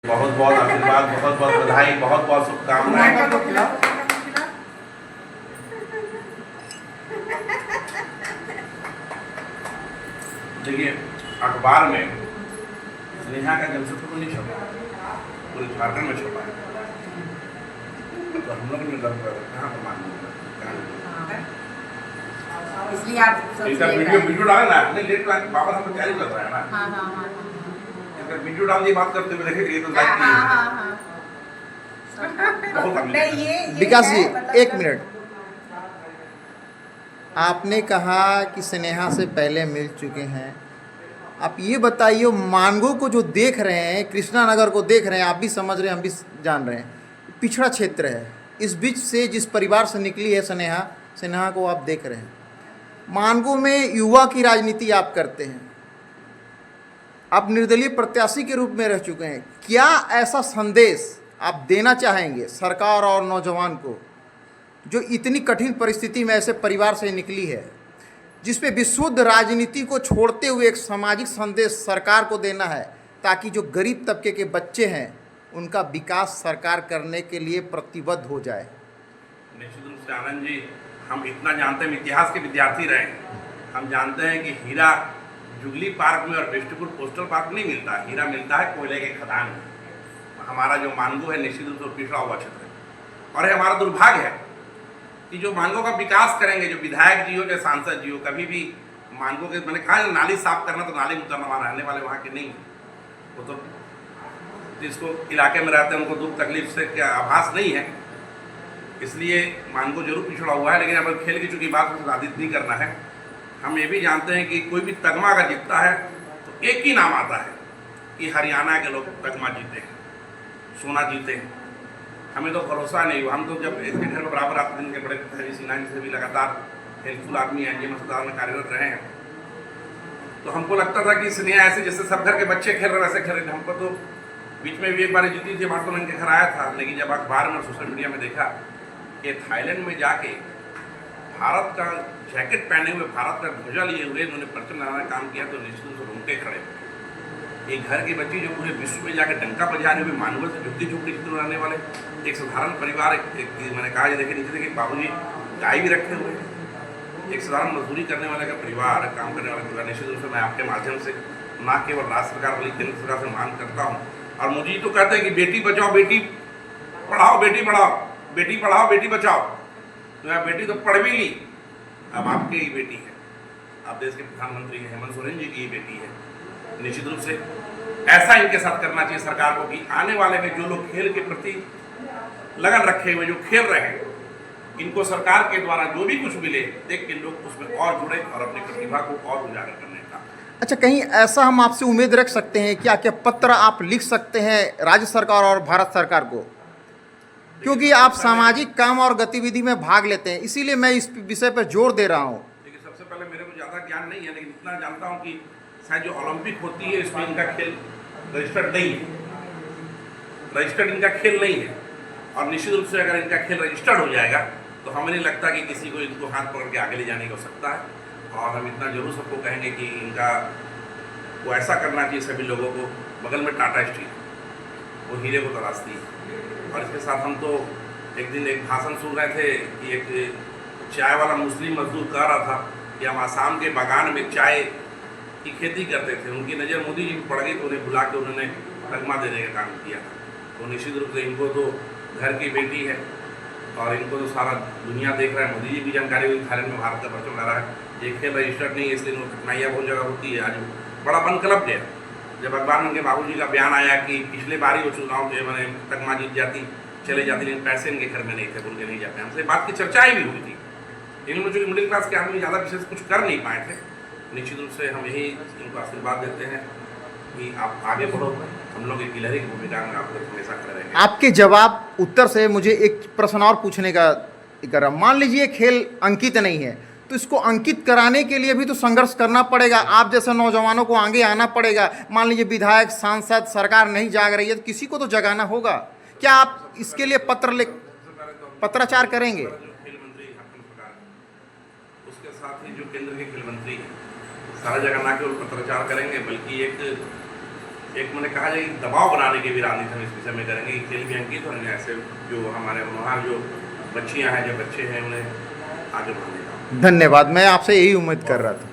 बहुत बहुत आशीर्वाद, बहुत बहुत बधाई, बहुत बहुत शुभकामनाएं। देखिए, अखबार में स्नेहा का जमशेदपुर को नहीं छपा, पूरे झारखंड में छपा है, तो हम लोग कहाँ पर मालूम, इसलिए आप इनका वीडियो डाला ना, नहीं लेट वापस हम तैयारी कर रहे हैं ना। हाँ। इनका वीडियो डाल दिए, बात करते हुए देखेंगे, ये तो लाइक बहुत विकास जी, एक मिनट। आपने कहा कि स्नेहा से पहले मिल चुके हैं। आप ये बताइए, मानगो को जो देख रहे हैं, कृष्णा नगर को देख रहे हैं, आप भी समझ रहे हैं, हम भी जान रहे हैं, पिछड़ा क्षेत्र है। इस बीच से जिस परिवार से निकली है स्नेहा को आप देख रहे हैं। मानगो में युवा की राजनीति आप करते हैं, आप निर्दलीय प्रत्याशी के रूप में रह चुके हैं। क्या ऐसा संदेश आप देना चाहेंगे सरकार और नौजवान को, जो इतनी कठिन परिस्थिति में ऐसे परिवार से निकली है, जिसपे विशुद्ध राजनीति को छोड़ते हुए एक सामाजिक संदेश सरकार को देना है, ताकि जो गरीब तबके के बच्चे हैं उनका विकास सरकार करने के लिए प्रतिबद्ध हो जाए? निश्चित रूप से आनंद जी, हम इतना जानते हैं, इतिहास के विद्यार्थी रहे हैं, हम जानते हैं कि हीरा जुगली पार्क में और बिष्टुपुर कोस्टल पार्क नहीं मिलता, हीरा मिलता है कोयले के खदान में। हमारा जो मानगो है निश्चित रूप से पिछड़ा हुआ क्षेत्र है, और हमारा दुर्भाग्य है कि जो मानगो का विकास करेंगे, जो विधायक जी हो चाहे सांसद जी हो, कभी भी मानगो के, मैंने कहा नाली साफ करना तो नाली में उतरना, वहाँ रहने वाले वहाँ के नहीं, वो तो जिसको इलाके में रहते हैं उनको दुख तकलीफ से क्या आभास नहीं है। इसलिए मानगो जरूर पिछड़ा हुआ है, लेकिन अब खेल की चूंकि बात को साधित नहीं करना है, हम ये भी जानते हैं कि कोई भी तगमा अगर जीतता है तो एक ही नाम आता है कि हरियाणा के लोग तगमा जीते हैं, सोना जीते हैं। हमें तो भरोसा नहीं हुआ, हम तो जब इसके घर में बराबर आते दिन के बड़े हरी सिन्हा जी से भी लगातार हेल्पफुल आदमी हैं, एनजीओ अस्पताल में कार्यरत रहे हैं, तो हमको लगता था कि स्नेहा ऐसे जैसे सब घर के बच्चे खेल रहे वैसे खेल रहे। हमको तो बीच में भी एक बार जीती थी, वहाँ तो इनके घर आया था, लेकिन जब अखबार में और सोशल मीडिया में देखा कि थाईलैंड में जाके भारत का जैकेट पहने हुए, भारत का ध्वजा लिए हुए इन्होंने परचम लहराने काम किया, तो निश्चित रूप से रोंगटे खड़े हुए। एक घर की बच्ची जो पूरे विश्व में जाकर डंका बजा रहे हुए, मानव से झुकती झुकती चित्र बनाने वाले एक साधारण परिवार, मैंने कहा देखे नीचे देखिए बाबूजी गाय भी रखे हुए, एक साधारण मजदूरी करने वाले का परिवार, काम करने वाला परिवार। निश्चित रूप से मैं आपके माध्यम से न केवल राज्य सरकार बल्कि केंद्र सरकार से मांग करता हूँ, और मुझे तो कहते हैं कि बेटी बचाओ बेटी पढ़ाओ, बेटी पढ़ाओ, बेटी पढ़ाओ बेटी बचाओ, तो यार बेटी तो पढ़ भी ली, अब आपकी ही बेटी है, आप देश के प्रधानमंत्री हेमंत सोरेन जी की ही बेटी है। निश्चित रूप से ऐसा इनके साथ करना चाहिए सरकार को कि आने वाले में जो लोग खेल के प्रति लगन रखे हुए, जो खेल रहे हैं, इनको सरकार के द्वारा जो भी कुछ मिले देख के लोग उसमें और जुड़े और अपनी प्रतिभा को और उजागर करने का। अच्छा, कहीं ऐसा हम आपसे उम्मीद रख सकते हैं क्या, क्या पत्र आप लिख सकते हैं राज्य सरकार और भारत सरकार को, क्योंकि आप सामाजिक काम और गतिविधि में भाग लेते हैं, इसीलिए मैं इस विषय पर जोर दे रहा हूँ। देखिए, सबसे पहले मेरे को ज़्यादा ज्ञान नहीं है, लेकिन इतना जानता हूँ कि शायद जो ओलंपिक होती है इसमें इनका खेल रजिस्टर्ड नहीं है, रजिस्टर्ड इनका खेल नहीं है, और निश्चित रूप से अगर इनका खेल रजिस्टर्ड हो जाएगा तो हमें नहीं लगता कि किसी को इनको हाथ पकड़ के आगे ले जाने की हो सकता है। और हम इतना जरूर सबको कहेंगे कि इनका वो ऐसा करना चाहिए सभी लोगों को, बगल में टाटा स्टील वो हीरे को तलाशती है। और इसके साथ हम तो एक दिन एक भाषण सुन रहे थे कि एक चाय वाला मुस्लिम मजदूर कह रहा था कि हम आसाम के बागान में चाय की खेती करते थे, उनकी नज़र मोदी जी पड़ गई तो उन्हें बुला के उन्होंने तगमा देने का काम किया। तो निश्चित रूप से इनको तो घर की बेटी है और इनको तो सारा दुनिया देख रहा है, मोदी जी की जानकारी हुई थाईलैंड में भारत का परचम लहरा है। ये खेल रजिस्टर्ड नहीं है, इसलिए इनको कठिनाइयाँ बहुत जगह होती है। आज बड़ा बन क्लब गया जब अखबार में उनके बाबू जी का बयान आया कि पिछले बार ही वो चुनाव जो मैंने तगमा जीत जाती चले जाती, लेकिन पैसे इनके घर में नहीं थे, बोल के नहीं जाते। हमसे बात की चर्चाएँ भी हुई थी, इन लोग जो मिडिल क्लास के आदमी ज़्यादा विशेष कुछ कर नहीं पाए थे। निश्चित रूप से हम यही इनको आशीर्वाद देते हैं कि आप आगे बढ़ो, हम लोग एक गिलहरी की भूमिका में आपको हमेशा खड़े रहेंगे। आपके जवाब उत्तर से मुझे एक प्रश्न और पूछने का कर, मान लीजिए खेल अंकित नहीं है, तो इसको अंकित कराने के लिए भी तो संघर्ष करना पड़ेगा, आप जैसे नौजवानों को आगे आना पड़ेगा। मान लीजिए विधायक सांसद सरकार नहीं जाग रही है तो किसी को तो जगाना होगा। क्या आप इसके लिए पत्राचार करेंगे? खेल मंत्री उसके साथ ही जो केंद्र के खेल मंत्री सारा जगह ना केवल पत्राचार करेंगे बल्कि एक एक मैंने कहा जाए दबाव बनाने की भी राजनीति हम इस विषय में करेंगे, खेल भी अंकित और ऐसे जो हमारे वहाँ जो बच्चियाँ हैं, जो बच्चे हैं, उन्हें आगे बढ़ाने का। धन्यवाद, मैं आपसे यही उम्मीद कर रहा था।